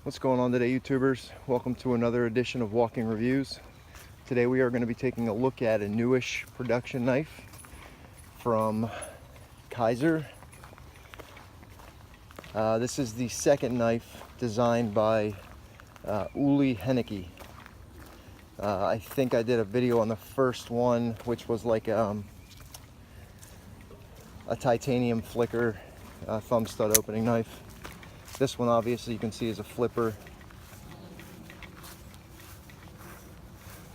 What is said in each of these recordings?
What's going on today, YouTubers? Welcome to another edition of Walking Reviews. Today we are going to be taking a look at a newish production knife from Kizer. This is the second knife designed by Uli Hennicke. I think I did a video on the first one, which was like a titanium flicker thumb stud opening knife. This one obviously you can see is a flipper.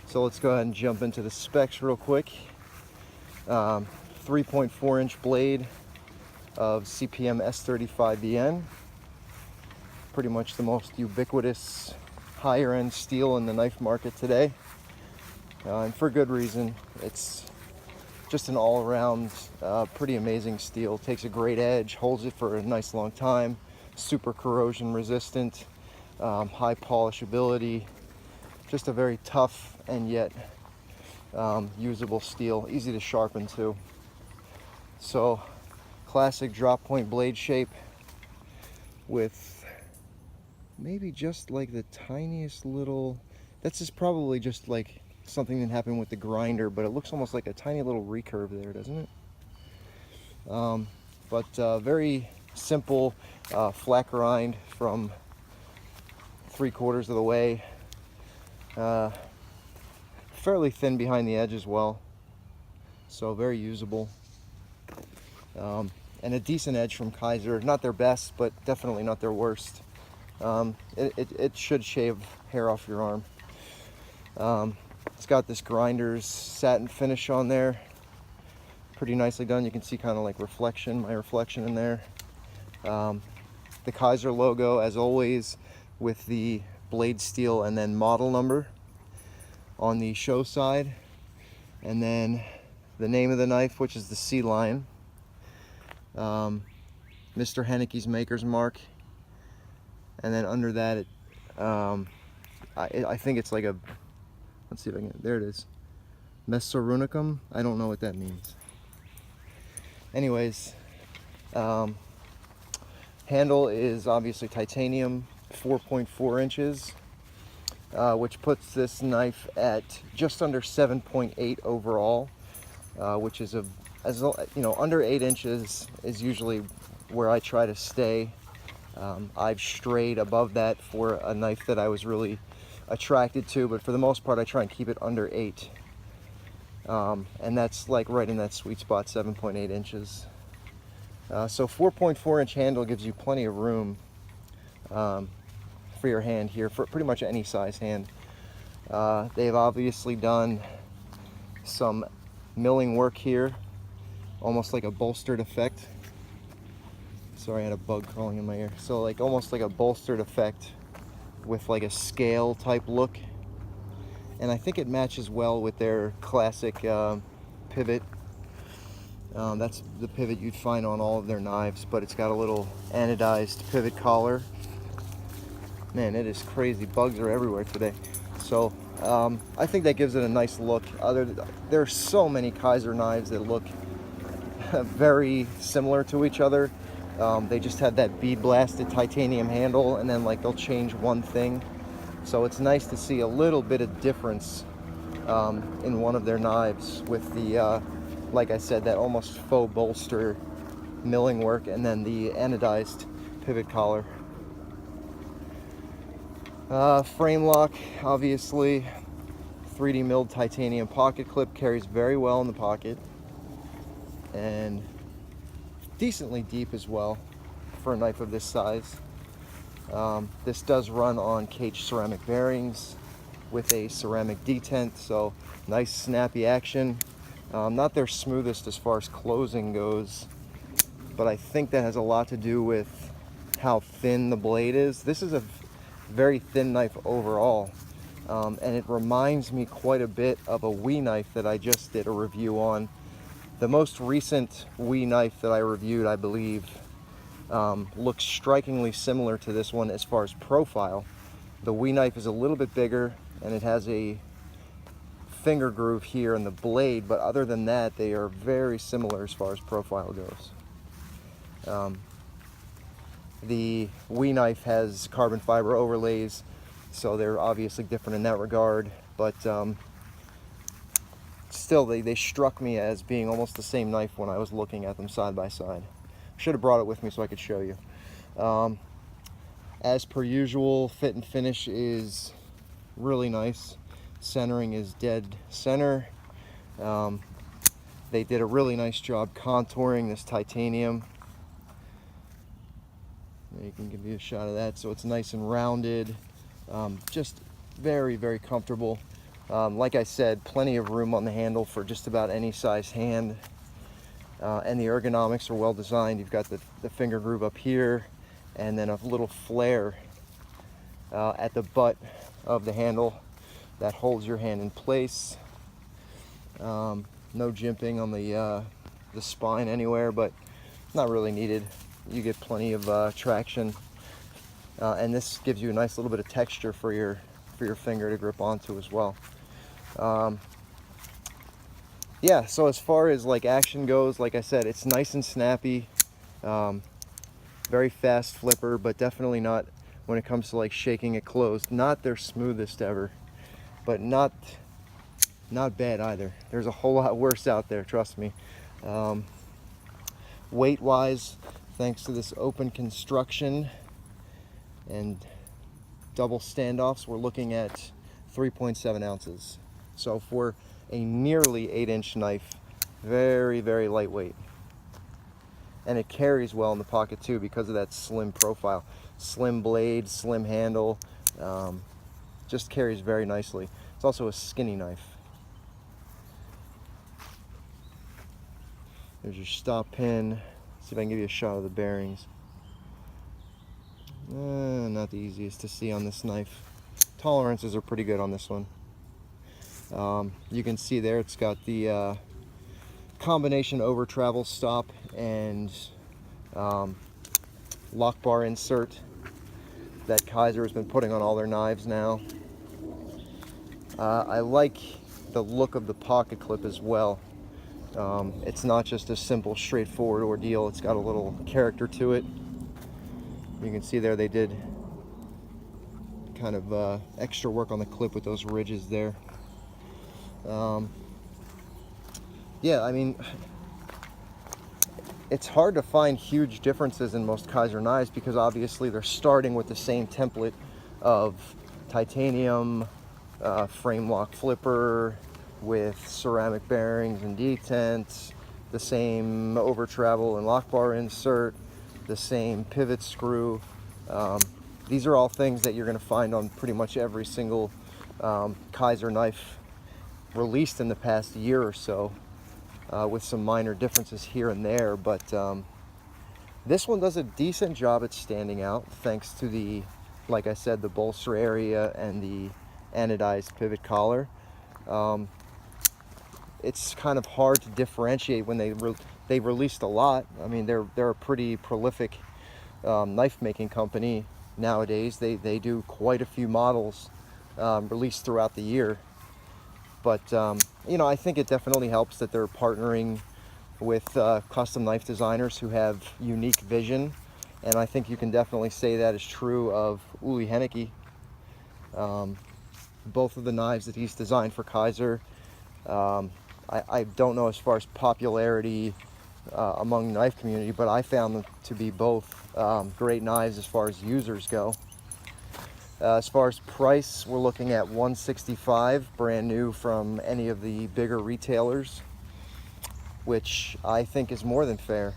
So let's go ahead and jump into the specs real quick. 3.4 inch blade of CPM S35BN. Pretty much the most ubiquitous higher end steel in the knife market today. And for good reason. It's just an all around pretty amazing steel. Takes a great edge, holds it for a nice long time. Super corrosion resistant, high polishability, just a very tough and yet usable steel, easy to sharpen too. So classic drop point blade shape with maybe just like the tiniest little, that's just probably just like something that happened with the grinder, but it looks almost like a tiny little recurve there, doesn't it? Very simple flat grind from 3/4 of the way. Fairly thin behind the edge as well, so very usable. And a decent edge from Kizer. Not their best, but definitely not their worst. It should shave hair off your arm. It's got this grinder's satin finish on there. Pretty nicely done. You can see kind of like my reflection in there. The Kizer logo, as always, with the blade steel and then model number on the show side, and then the name of the knife, which is the Sealion, Mr. Hennicke's maker's mark, and then under that I think it's like a, let's see if I can, there it is, Mesorunicum. I don't know what that means. Anyways, handle is obviously titanium, 4.4 inches, which puts this knife at just under 7.8 overall, which is under 8 inches is usually where I try to stay. I've strayed above that for a knife that I was really attracted to, but for the most part I try and keep it under 8. And that's like right in that sweet spot, 7.8 inches. So 4.4 inch handle gives you plenty of room for your hand here, for pretty much any size hand. They've obviously done some milling work here, almost like a bolstered effect. Sorry, I had a bug crawling in my ear. So like almost like a bolstered effect with like a scale type look. And I think it matches well with their classic pivot. That's the pivot you'd find on all of their knives, but it's got a little anodized pivot collar. Man, it is crazy. Bugs are everywhere today. So I think that gives it a nice look. There are so many Kizer knives that look very similar to each other. They just have that bead blasted titanium handle, and then like they'll change one thing. So it's nice to see a little bit of difference in one of their knives with the, like I said, that almost faux bolster milling work, and then the anodized pivot collar. Frame lock, obviously, 3D milled titanium pocket clip, carries very well in the pocket, and decently deep as well for a knife of this size. This does run on cage ceramic bearings with a ceramic detent, so nice snappy action. Not their smoothest as far as closing goes, but I think that has a lot to do with how thin the blade is. This is a very thin knife overall, and it reminds me quite a bit of a Uli knife that I just did a review on. The most recent Uli knife that I reviewed, I believe, looks strikingly similar to this one as far as profile. The Uli knife is a little bit bigger, and it has a finger groove here in the blade, but other than that, they are very similar as far as profile goes. The Uli knife has carbon fiber overlays, so they're obviously different in that regard, but still they struck me as being almost the same knife when I was looking at them side by side. Should have brought it with me so I could show you. As per usual, fit and finish is really nice. Centering is dead center. They did a really nice job contouring this titanium. You can give you a shot of that, so it's nice and rounded. Just very, very comfortable. Like I said, plenty of room on the handle for just about any size hand. And the ergonomics are well designed. You've got the finger groove up here, and then a little flare at the butt of the handle that holds your hand in place. No jimping on the spine anywhere, but not really needed. You get plenty of traction, and this gives you a nice little bit of texture for your finger to grip onto as well. Yeah, so as far as like action goes, like I said, it's nice and snappy, very fast flipper, but definitely not when it comes to like shaking it closed. Not their smoothest ever, but not bad either. There's a whole lot worse out there, trust me. Weight wise, thanks to this open construction and double standoffs, we're looking at 3.7 ounces. So for a nearly 8-inch knife, very, very lightweight. And it carries well in the pocket too because of that slim profile. Slim blade, slim handle, just carries very nicely. It's also a skinny knife. There's your stop pin. See if I can give you a shot of the bearings. Not the easiest to see on this knife. Tolerances are pretty good on this one. You can see there it's got the combination over travel stop and lock bar insert that Kizer has been putting on all their knives now. I like the look of the pocket clip as well. It's not just a simple straightforward ordeal, it's got a little character to it. You can see there they did kind of extra work on the clip with those ridges there. Yeah, I mean, it's hard to find huge differences in most Kizer knives because obviously they're starting with the same template of titanium frame lock flipper with ceramic bearings and detents, the same over travel and lock bar insert, the same pivot screw. These are all things that you're going to find on pretty much every single Kizer knife released in the past year or so, with some minor differences here and there, but this one does a decent job at standing out thanks to the, like I said, the bolster area and the anodized pivot collar. It's kind of hard to differentiate when they released a lot. I mean, they're a pretty prolific knife making company nowadays. They do quite a few models released throughout the year. But, you know, I think it definitely helps that they're partnering with custom knife designers who have unique vision. And I think you can definitely say that is true of Uli Hennicke. Both of the knives that he's designed for Kizer, I don't know as far as popularity among the knife community, but I found them to be both great knives as far as users go. As far as price, we're looking at $165, brand new from any of the bigger retailers, which I think is more than fair.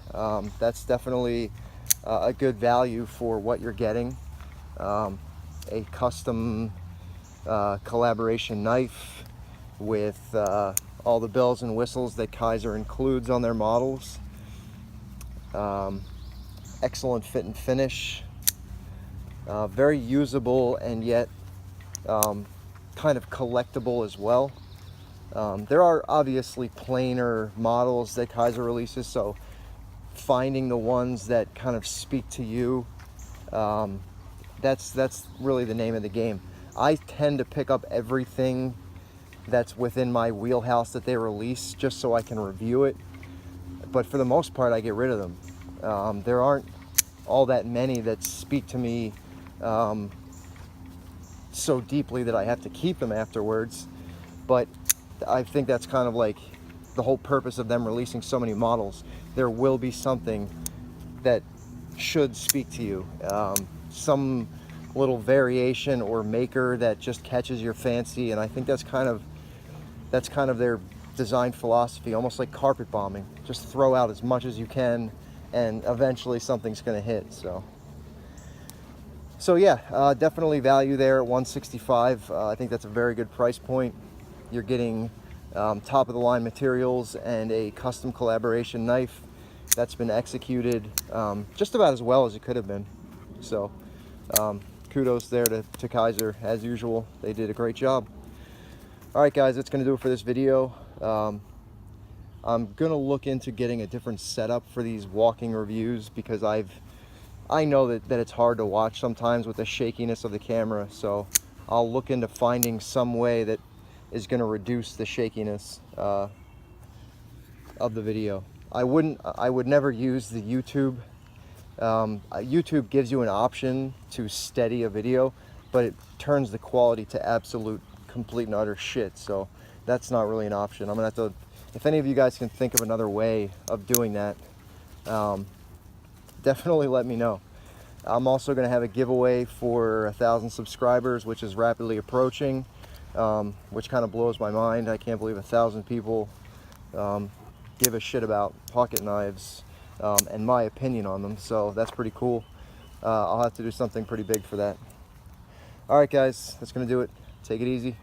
That's definitely a good value for what you're getting. A custom collaboration knife with all the bells and whistles that Kizer includes on their models. Excellent fit and finish. Very usable and yet kind of collectible as well. There are obviously plainer models that Kizer releases, so finding the ones that kind of speak to you, that's really the name of the game. I tend to pick up everything that's within my wheelhouse that they release just so I can review it, but for the most part I get rid of them. There aren't all that many that speak to me so deeply that I have to keep them afterwards. But I think that's kind of like the whole purpose of them releasing so many models. There will be something that should speak to you, some little variation or maker that just catches your fancy, and I think that's kind of their design philosophy, almost like carpet bombing. Just throw out as much as you can, and eventually something's going to hit. So yeah, definitely value there at $165. I think that's a very good price point. You're getting top of the line materials and a custom collaboration knife that's been executed just about as well as it could have been. So kudos there to Kizer, as usual. They did a great job. All right, guys, that's going to do it for this video. I'm going to look into getting a different setup for these walking reviews, because I know that it's hard to watch sometimes with the shakiness of the camera. So I'll look into finding some way that is going to reduce the shakiness of the video. I would never use the YouTube. YouTube gives you an option to steady a video, but it turns the quality to absolute complete and utter shit. So that's not really an option. I'm gonna have to, if any of you guys can think of another way of doing that, definitely let me know. I'm also gonna have a giveaway for 1,000 subscribers, which is rapidly approaching, which kind of blows my mind. I can't believe 1,000 people give a shit about pocket knives and my opinion on them. So that's pretty cool. I'll have to do something pretty big for that. All right, guys, that's gonna do it. Take it easy.